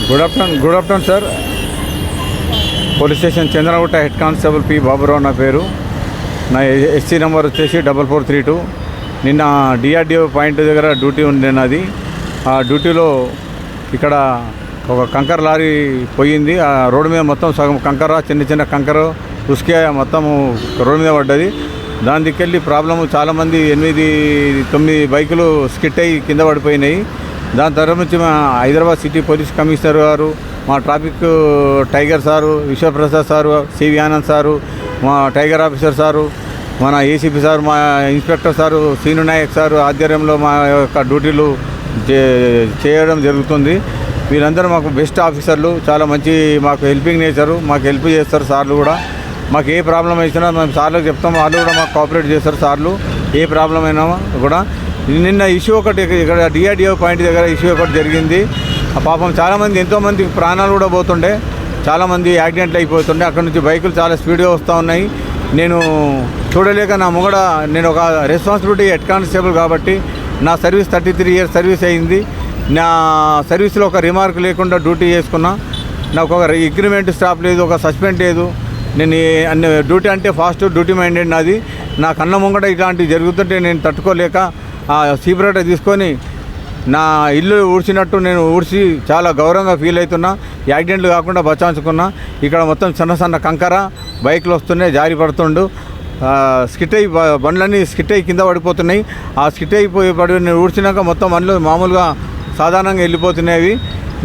Good afternoon sir. Police station Chandragutta head constable P Baburao నా పేరు. నా ఎస్సీ నెంబర్ వచ్చేసి 4432. నిన్న డిఆర్డిఓ పాయింట్ దగ్గర డ్యూటీ ఉండే నాది. ఆ డ్యూటీలో ఇక్కడ ఒక కంకర లారీ పోయింది. ఆ రోడ్డు మీద మొత్తం సగం కంకర, చిన్న కంకర ఉసుకే మొత్తం రోడ్డు మీద పడ్డది. దాని దిక్కెళ్ళి ప్రాబ్లము చాలామంది 8-9 బైకులు స్కిట్ అయ్యి కింద పడిపోయినాయి. దాని తర్వాత నుంచి మా హైదరాబాద్ సిటీ పోలీస్ కమిషనర్ గారు, మా traffic tiger sir, Vishwaprasad sir, CV Anand sir, మా టైగర్ ఆఫీసర్ సారు, మన ఏసీపీ సారు, మా inspector sir Seenu Nayak sir ఆధ్వర్యంలో మా యొక్క డ్యూటీలు చేయడం జరుగుతుంది. వీరందరూ మాకు బెస్ట్ ఆఫీసర్లు, చాలా మంచి మాకు హెల్పింగ్ నేచరు, మాకు హెల్ప్ చేస్తారు సార్లు కూడా. మాకు ఏ ప్రాబ్లం వచ్చినా మేము సార్లకు చెప్తాం, వాళ్ళు కూడా మాకు కోఆపరేట్ చేస్తారు సార్లు. ఏ ప్రాబ్లం అయినా కూడా. నిన్న ఇష్యూ ఒకటి ఇక్కడ డిఆర్డిఓ పాయింట్ దగ్గర ఇష్యూ ఒకటి జరిగింది. పాపం చాలామంది ఎంతోమంది ప్రాణాలు కూడా పోతుండే, చాలామంది యాక్సిడెంట్లు అయిపోతుండే. అక్కడ నుంచి బైకులు చాలా స్పీడ్గా వస్తూ ఉన్నాయి. నేను చూడలేక నా ముంగడ నేను ఒక రెస్పాన్సిబిలిటీ హెడ్ కానిస్టేబుల్ కాబట్టి నా సర్వీస్ 33 ఇయర్స్ సర్వీస్ అయింది. నా సర్వీస్లో ఒక రిమార్క్ లేకుండా డ్యూటీ చేసుకున్నా. నాకు ఒక అగ్రిమెంట్ స్టాప్ లేదు, ఒక సస్పెండ్ లేదు. నేను అన్ని డ్యూటీ అంటే ఫాస్ట్ డ్యూటీ మైండెడ్ నాది. నా కన్న ముంగట ఇలాంటివి జరుగుతుంటే నేను తట్టుకోలేక ఆ సీపరేట్ తీసుకొని నా ఇల్లు ఊడ్చినట్టు నేను ఊడ్చి చాలా గౌరవంగా ఫీల్ అవుతున్నా. యాక్సిడెంట్లు కాకుండా బచాయించుకున్నా. ఇక్కడ మొత్తం చిన్న కంకర బైకులు వస్తున్నాయి, జారి పడుతుండు. స్కిట్ అయ్యి బండ్లన్నీ స్కిట్ అయ్యి కింద పడిపోతున్నాయి. ఆ స్కిట్ అయిపోయి నేను ఊడ్చినాక మొత్తం బండ్లు మామూలుగా సాధారణంగా వెళ్ళిపోతున్నాయి.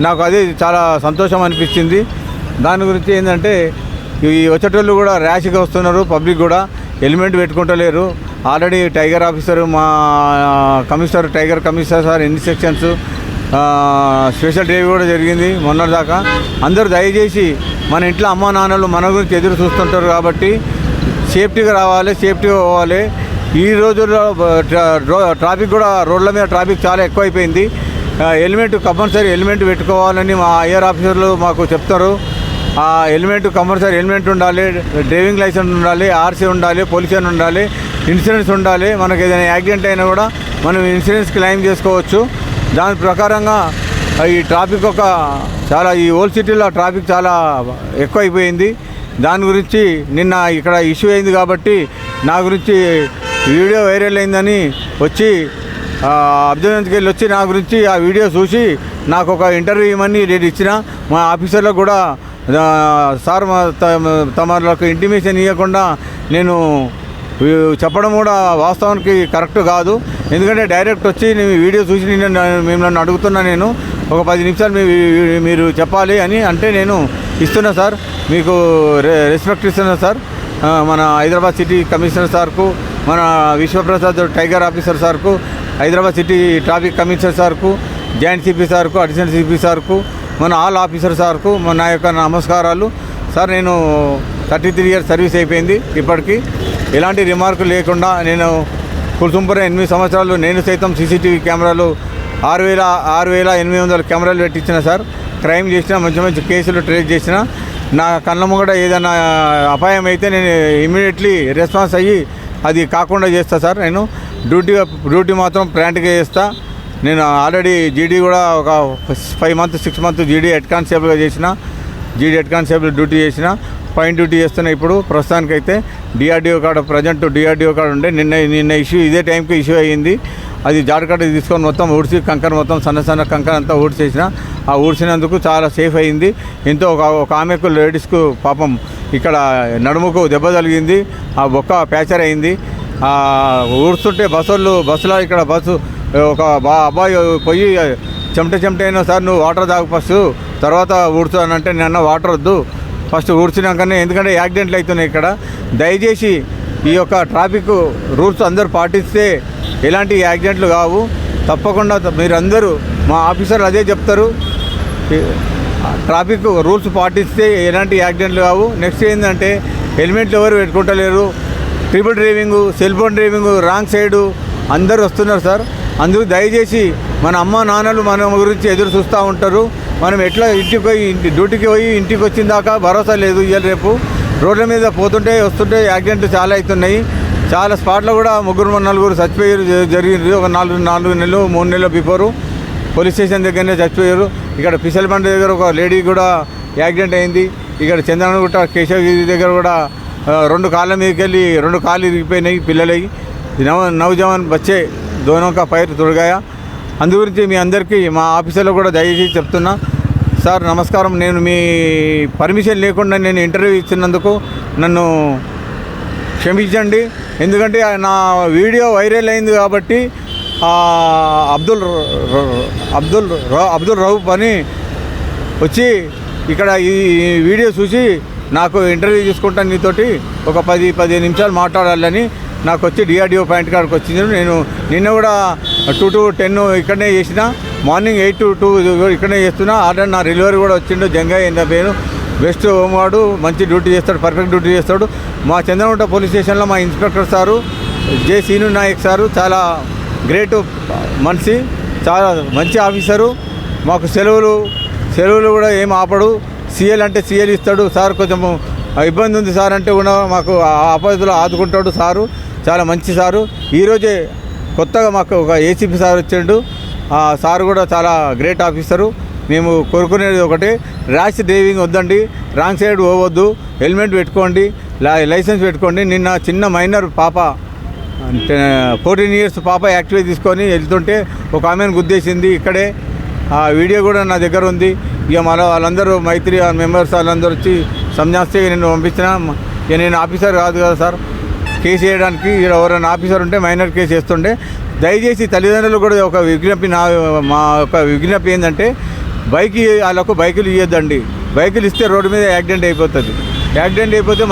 నాకు అదే చాలా సంతోషం అనిపించింది. దాని గురించి ఏంటంటే ఈ వచ్చేటోళ్ళు కూడా ర్యాష్గా వస్తున్నారు. పబ్లిక్ కూడా హెల్మెట్ పెట్టుకుంటలేరు. ఆల్రెడీ టైగర్ ఆఫీసరు, మా కమిషనర్ టైగర్ కమిషనర్ సార్ ఎన్ని సెక్షన్స్ స్పెషల్ డ్రైవ్ కూడా జరిగింది మొన్నటిదాకా. అందరూ దయచేసి మన ఇంట్లో అమ్మా నాన్నలు మన గురించి ఎదురు చూస్తుంటారు కాబట్టి సేఫ్టీగా రావాలి, సేఫ్టీగా పోవాలి. ఈ రోజుల్లో ట్రాఫిక్ కూడా రోడ్ల మీద ట్రాఫిక్ చాలా ఎక్కువైపోయింది. హెల్మెట్ కంపల్సరీ హెల్మెట్ పెట్టుకోవాలని మా ఐఆర్ ఆఫీసర్లు మాకు చెప్తారు. ఆ హెల్మెట్ కంపల్సరీ హెల్మెట్ ఉండాలి, డ్రైవింగ్ లైసెన్స్ ఉండాలి, ఆర్సీ ఉండాలి, పొల్యూషన్ ఉండాలి, ఇన్సూరెన్స్ ఉండాలి. మనకు ఏదైనా యాక్సిడెంట్ అయినా కూడా మనం ఇన్సూరెన్స్ క్లెయిమ్ చేసుకోవచ్చు. దాని ప్రకారంగా ఈ ట్రాఫిక్ ఈ ఓల్డ్ సిటీలో ట్రాఫిక్ చాలా ఎక్కువైపోయింది. దాని గురించి నిన్న ఇక్కడ ఇష్యూ అయింది కాబట్టి నా గురించి వీడియో వైరల్ అయిందని వచ్చి అబ్జర్వెన్స్కి వెళ్ళి వచ్చి నా గురించి ఆ వీడియో చూసి నాకు ఒక ఇంటర్వ్యూ ఇవ్వమని నేను ఇచ్చిన. మా ఆఫీసర్లకు కూడా సార్ తమకు ఇంటిమేషన్ ఇవ్వకుండా నేను చెప్పడం కూడా వాస్తవానికి కరెక్ట్ కాదు. ఎందుకంటే డైరెక్ట్ వచ్చి నేను వీడియో చూసి మిమ్మల్ని అడుగుతున్నా. నేను ఒక 10 నిమిషాలు మీరు చెప్పాలి అని అంటే నేను ఇస్తున్నా సార్, మీకు రెస్పెక్ట్ ఇస్తున్నా సార్. మన హైదరాబాద్ సిటీ కమిషనర్ సార్కు, మన విశ్వప్రసాద్ టైగర్ ఆఫీసర్ సార్కు, హైదరాబాద్ సిటీ ట్రాఫిక్ కమిషనర్ సార్కు, జాయింట్ సిపి సార్కు, అడిషనల్ సిపి సార్కు, మన ఆల్ ఆఫీసర్ సార్కు నా యొక్క నమస్కారాలు సార్. నేను 33 ఇయర్స్ సర్వీస్ అయిపోయింది. ఇప్పటికీ ఎలాంటి రిమార్కు లేకుండా నేను కుల్సుంపుర 8 సంవత్సరాలు నేను సైతం సీసీటీవీ కెమెరాలు 6,800 కెమెరాలు పెట్టించిన సార్. క్రైమ్ చేసిన, మంచి కేసులు ట్రేస్ చేసిన. నా కళ్ళ ముంగట ఏదైనా అపాయం అయితే నేను ఇమీడియట్లీ రెస్పాన్స్ అయ్యి అది కాకుండా చేస్తా సార్. నేను డ్యూటీ మాత్రం ప్లాంట్గా చేస్తా. నేను ఆల్రెడీ జీడీ కూడా ఒక 5 మంత్స్ 6 మంత్స్ జీడీ హెడ్ కానిస్టేబుల్గా చేసిన, జీడీ హెడ్ కానిస్టేబుల్ డ్యూటీ చేసిన, పాయింట్ డ్యూటీ చేస్తున్నా. ఇప్పుడు ప్రస్తుతానికైతే డిఆర్డిఓ కాడ ఉండే నిన్న ఇష్యూ ఇదే టైంకి ఇష్యూ అయ్యింది. అది జాడకట్ట తీసుకొని మొత్తం ఊడ్చి కంకర మొత్తం సన్న కంకర అంతా ఊడ్చేసిన. ఆ ఊడ్చినందుకు చాలా సేఫ్ అయింది. ఎంతో ఒక ఆమెకు లేడీస్కు పాపం ఇక్కడ నడుముకు దెబ్బ తగిలింది, ఆ బొక్క ప్యాచర్ అయింది. ఊడ్చుంటే బస్సులో ఇక్కడ బస్సు ఒక అబ్బాయి పోయి చెమట అయినా సార్ నువ్వు వాటర్ తాగు ఫస్ట్, తర్వాత ఊడ్చానంటే నేను వాటర్ వద్దు, ఫస్ట్ ఊడ్చినాకనే, ఎందుకంటే యాక్సిడెంట్లు అవుతున్నాయి ఇక్కడ. దయచేసి ఈ యొక్క ట్రాఫిక్ రూల్స్ అందరూ పాటిస్తే ఎలాంటి యాక్సిడెంట్లు కావు. తప్పకుండా మీరందరూ, మా ఆఫీసర్లు అదే చెప్తారు, ట్రాఫిక్ రూల్స్ పాటిస్తే ఎలాంటి యాక్సిడెంట్లు కావు. నెక్స్ట్ ఏంటంటే హెల్మెట్లు ఎవరు పెట్టుకుంటలేరు, triple driving, cell phone driving, wrong side అందరూ వస్తున్నారు సార్. అందుకు దయచేసి మన అమ్మ నాన్నలు మన గురించి ఎదురు చూస్తూ ఉంటారు. మనం ఎట్లా డ్యూటీకి పోయి ఇంటికి వచ్చిన దాకా భరోసా లేదు. ఇవాళ రేపు రోడ్ల మీద పోతుంటే వస్తుంటే యాక్సిడెంట్లు చాలా అవుతున్నాయి. చాలా స్పాట్లో కూడా 3-4 చచ్చిపోయారు జరిగింది. ఒక 4 నెలలు 3 నెలలు బిఫోరు పోలీస్ స్టేషన్ దగ్గరనే చచ్చిపోయారు. ఇక్కడ పిసలబండి దగ్గర ఒక లేడీ కూడా యాక్సిడెంట్ అయింది. ఇక్కడ చంద్రనగుట్ట కేశవగిరి దగ్గర కూడా 2 కాళ్ళ మీదకి వెళ్ళి 2 కాళ్ళు ఇరిగిపోయినాయి పిల్లలకి. నవజవాన్ బచ్చే దోనో కా పైర్ తుడగాయ. అందు గురించి మీ అందరికీ మా ఆఫీసులో కూడా దయచేసి చెప్తున్నా. సార్ నమస్కారం, నేను మీ పర్మిషన్ లేకుండా నేను ఇంటర్వ్యూ ఇచ్చినందుకు నన్ను క్షమించండి. ఎందుకంటే నా వీడియో వైరల్ అయింది కాబట్టి అబ్దుల్ రౌఫ్ అని వచ్చి ఇక్కడ ఈ వీడియో చూసి నాకు ఇంటర్వ్యూ తీసుకుంటాను, నీతోటి ఒక 10-15 నిమిషాలు మాట్లాడాలని నాకు వచ్చి డిఆర్డిఓ పాయింట్ కాడికి వచ్చింది. నేను నిన్న కూడా 2 to 10 ఇక్కడనే చేసిన, మార్నింగ్ 8 to 2 ఇక్కడనే చేస్తున్నా. ఆర్డర్ నా డెలివరీ కూడా వచ్చిండు. జంగయ్య నా పేరు, బెస్ట్ హోంవాడు, మంచి డ్యూటీ చేస్తాడు, పర్ఫెక్ట్ డ్యూటీ చేస్తాడు. మా చంద్రగుట్ట పోలీస్ స్టేషన్లో మా inspector sir J Seenu Nayak sir చాలా గ్రేట్ మనిషి, చాలా మంచి ఆఫీసరు. మాకు సెలవులు కూడా ఏం ఆపడు. సీఎల్ అంటే సీఎల్ ఇస్తాడు. సార్ కొంచెం ఇబ్బంది ఉంది సార్ అంటే కూడా మాకు ఆపదలో ఆదుకుంటాడు సారు, చాలా మంచి సారు. ఈరోజే కొత్తగా మాకు ఒక ఏసీపీ సార్ వచ్చిండు. ఆ సార్ కూడా చాలా గ్రేట్ ఆఫీసరు. మేము కోరుకునేది ఒకటే, ర్యాష్ డ్రైవింగ్ వద్దండి, రాంగ్ సైడ్ పోవద్దు, హెల్మెట్ పెట్టుకోండి, లైసెన్స్ పెట్టుకోండి. నిన్న చిన్న మైనర్ పాప 14 years పాప యాక్టివ్ తీసుకొని వెళ్తుంటే ఒక ఆమెను గుద్దేసింది. ఇక్కడే ఆ వీడియో కూడా నా దగ్గర ఉంది. ఇక వాళ్ళందరూ మైత్రి మెంబర్స్ వాళ్ళందరూ వచ్చి సంజాస్తే నేను పంపించిన. ఇక నేను ఆఫీసర్ కాదు కదా సార్ కేసు వేయడానికి. ఎవరైనా ఆఫీసర్ ఉంటే మైనర్ కేసు వేస్తుండే. దయచేసి తల్లిదండ్రులు కూడా ఒక విజ్ఞప్తి, మా యొక్క విజ్ఞప్తి ఏంటంటే వాళ్ళకు బైకులు ఇవ్వద్దండి. బైకులు ఇస్తే రోడ్డు మీద యాక్సిడెంట్ అయిపోతుంది. యాక్సిడెంట్ అయిపోతే